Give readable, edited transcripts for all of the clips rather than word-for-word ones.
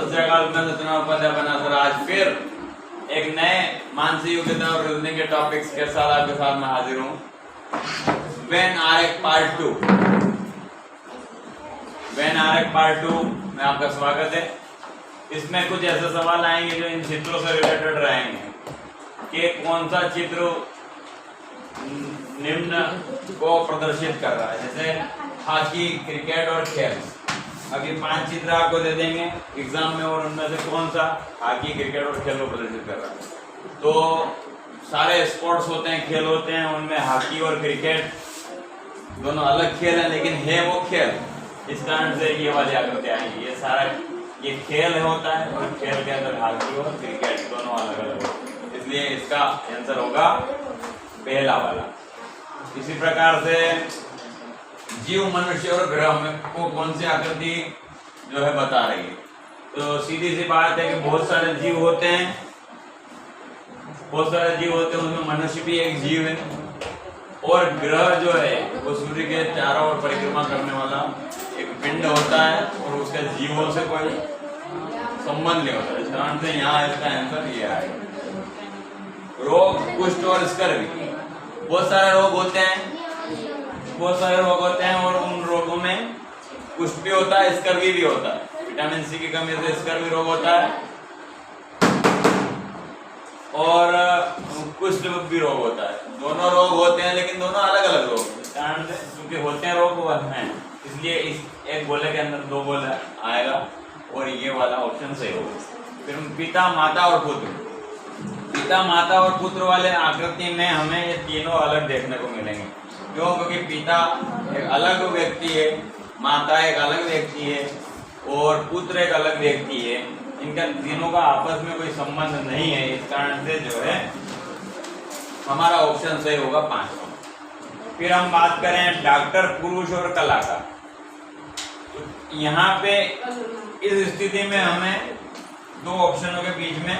सत श्री अकाल, मैं सत्यनारायण उपाध्याय बनासर आज फिर एक नए मानसिक योग्यता और रीजनिंग के टॉपिक्स के साथ आपके साथ मैं हाजिर हूँ। व्हेन आरएक पार्ट 2 में आपका स्वागत है। इसमें कुछ ऐसे सवाल आएंगे जो इन चित्रों से रिलेटेड रहेंगे कि कौन सा चित्र निम्न को प्रदर्शित कर रहा है, जैसे हॉकी, क्रिकेट और खेल। अभी 5 चित्र आपको दे देंगे एग्जाम में और उनमें से कौन सा हॉकी, क्रिकेट और खेल को प्रदर्शित कर रहा है। तो सारे स्पोर्ट्स होते हैं, खेल होते हैं, उनमें हॉकी और क्रिकेट दोनों अलग खेल हैं, लेकिन है वो खेल। इस कारण से ये वाली आकृति आएंगी। ये सारा ये खेल होता है और खेल के अंदर हॉकी और क्रिकेट दोनों अलग अलग होते हैं, इसलिए इसका आंसर होगा पहला वाला। इसी प्रकार से जीव, मनुष्य और ग्रह में को कौन सी आकृति जो है बता रही है। तो सीधी सी बात है कि बहुत सारे जीव होते हैं, उसमें मनुष्य भी एक जीव है। और ग्रह जो है वो सूर्य के चारों ओर परिक्रमा करने वाला एक पिंड होता है और उसके जीवों से कोई संबंध नहीं होता। इस कारण से यहाँ इसका आंसर ये आएगा। रोग, कुष्ठ और स्कर्वी, बहुत सारे रोग होते हैं और उन रोगों में कुष्ठ भी होता है, स्कर्वी भी होता है। विटामिन सी की कमी से स्कर्वी रोग होता है और कुष्ठ भी रोग होता है। दोनों रोग होते हैं लेकिन दोनों अलग अलग रोग हैं, कारण से क्योंकि होते हैं रोग वो हैं, इसलिए इस एक गोले के अंदर 2 गोले आएगा और ये वाला ऑप्शन सही होगा। फिर पिता, माता और पुत्र। पिता, माता और पुत्र वाले आकृति में हमें ये तीनों अलग देखने को मिलेंगे। क्यों? क्योंकि पिता एक अलग व्यक्ति है, माता एक अलग व्यक्ति है और पुत्र एक अलग व्यक्ति है। इनका तीनों का आपस में कोई संबंध नहीं है। इस कारण से जो है हमारा ऑप्शन सही होगा 5। फिर हम बात करें डॉक्टर, पुरुष और कलाकार। तो यहाँ पे इस स्थिति में हमें 2 ऑप्शनों के बीच में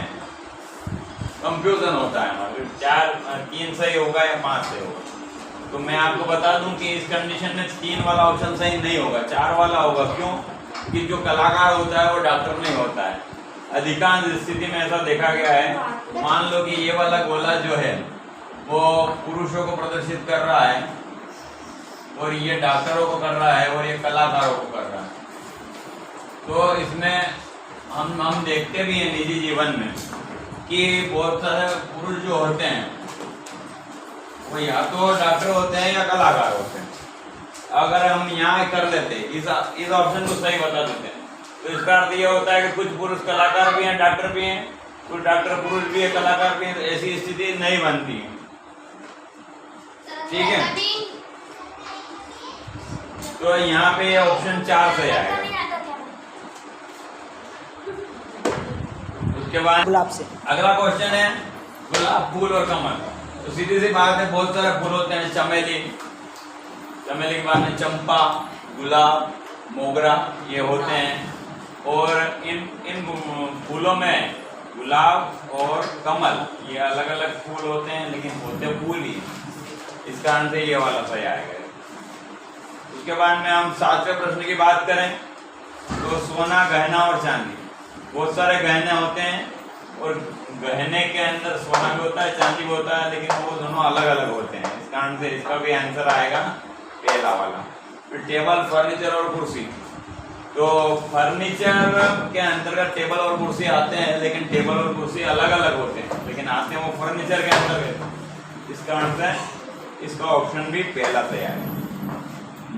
कंफ्यूजन होता है। हमारे 3 सही होगा या 5 सही होगा। तो मैं आपको बता दूं कि इस कंडीशन में 3 वाला ऑप्शन सही नहीं होगा, 4 वाला होगा। क्यों? कि जो कलाकार होता है वो डॉक्टर नहीं होता है। अधिकांश स्थिति में ऐसा देखा गया है। मान लो कि ये वाला गोला जो है वो पुरुषों को प्रदर्शित कर रहा है और ये डॉक्टरों को कर रहा है और ये कलाकारों को कर रहा है। तो इसमें हम देखते भी हैं निजी जीवन में कि बहुत सारे पुरुष जो होते हैं वो या तो डॉक्टर होते हैं या कलाकार होते हैं। अगर हम यहाँ कर लेते इस ऑप्शन को सही बता देते हैं तो इसका अर्थ ये होता है कि कुछ पुरुष कलाकार भी हैं, डॉक्टर भी हैं, कुछ डॉक्टर पुरुष भी है, कलाकार भी हैं। तो ऐसी स्थिति नहीं बनती है। ठीक है, तो यहाँ पे ऑप्शन 4 सही आएगा। उसके बाद गुलाब से अगला क्वेश्चन है गुलाब, फूल और कमल। तो सीधी सी बात है, बहुत सारे फूल होते हैं। चमेली के बाद में चंपा, गुलाब, मोगरा ये होते हैं। और इन फूलों में गुलाब और कमल ये अलग अलग फूल होते हैं, लेकिन होते फूल ही। इस कारण से ये वाला सही आएगा। उसके बाद में हम 7वें प्रश्न की बात करें तो सोना, गहना और चांदी। बहुत सारे गहने होते हैं और गहने के अंदर सोना भी होता है, चांदी भी होता है, लेकिन वो दोनों अलग अलग होते हैं। इस कारण से इसका भी आंसर आएगा पहला वाला। फिर टेबल, फर्नीचर और कुर्सी। तो फर्नीचर के अंतर्गत टेबल और कुर्सी आते हैं, लेकिन टेबल और कुर्सी अलग अलग होते हैं, लेकिन आते हैं वो फर्नीचर के अंतर्गत। इस कारण से इसका ऑप्शन भी पहला सही आएगा।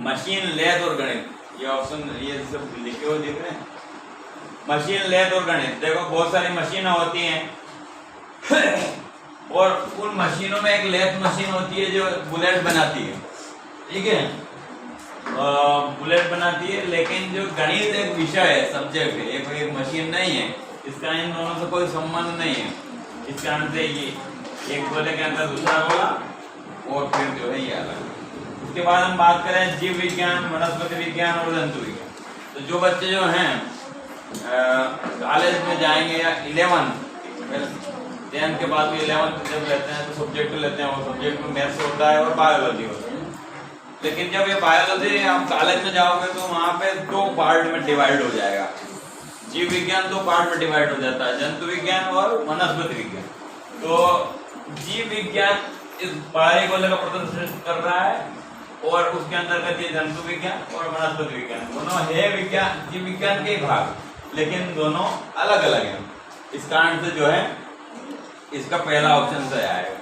मशीन, लेथ और गणित, ये ऑप्शन ये सब लिखे हुए दिख रहे हैं। मशीन, लेथ और गणित। देखो बहुत सारी मशीनें होती हैं और उन मशीनों में एक लेथ मशीन होती है जो बुलेट बनाती है। ठीक है, बुलेट बनाती है, लेकिन जो गणित एक विषय है, सब्जेक्ट है, एक मशीन नहीं है। इसका इन दोनों से कोई संबंध नहीं है। इस कारण से ये एक गोले के अंदर दूसरा गोला और फिर जो है ये अलग। उसके बाद हम बात करें जीव विज्ञान, वनस्पति विज्ञान और जंतु विज्ञान। तो जो बच्चे जो हैं कॉलेज में जाएंगे या 10th के बाद भी 11th जब लेते हैं तो सब्जेक्ट लेते हैं। वो सब्जेक्ट में मैथ्स होता है और बायोलॉजी होता है। लेकिन जब ये बायोलॉजी आप कॉलेज में जाओगे तो वहाँ पे 2 पार्ट में डिवाइड हो जाएगा। जीव विज्ञान दो पार्ट में डिवाइड हो जाता है, जंतु विज्ञान और वनस्पति विज्ञान। तो जीव विज्ञान इस बाहरी गोले का प्रतिनिधित्व कर रहा है और उसके अंतर्गत ये जंतु विज्ञान और वनस्पति विज्ञान दोनों है विज्ञान, जीव विज्ञान के भाग, लेकिन दोनों अलग अलग हैं। इस कारण से जो है इसका पहला ऑप्शन से आएगा।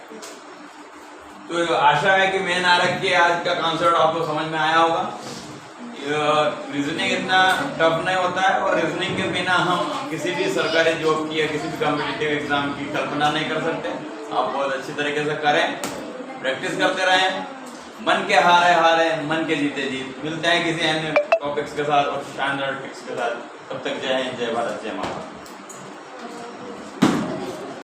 तो आशा है कि मेन आरक के आज का कॉन्सेप्ट आपको समझ में आया होगा। रीजनिंग इतना टफ नहीं होता है और रीजनिंग के बिना हम किसी भी सरकारी जॉब की या किसी भी कॉम्पिटिटिव एग्जाम की कल्पना नहीं कर सकते। आप बहुत अच्छी तरीके से करें, प्रैक्टिस करते रहें। मन के हारे मन के जीते जीत। मिलते हैं किसी अन्य टॉपिक्स के साथ और शानदार टिप्स के साथ। तब तक जय हिंद, जय भारत, जय माता।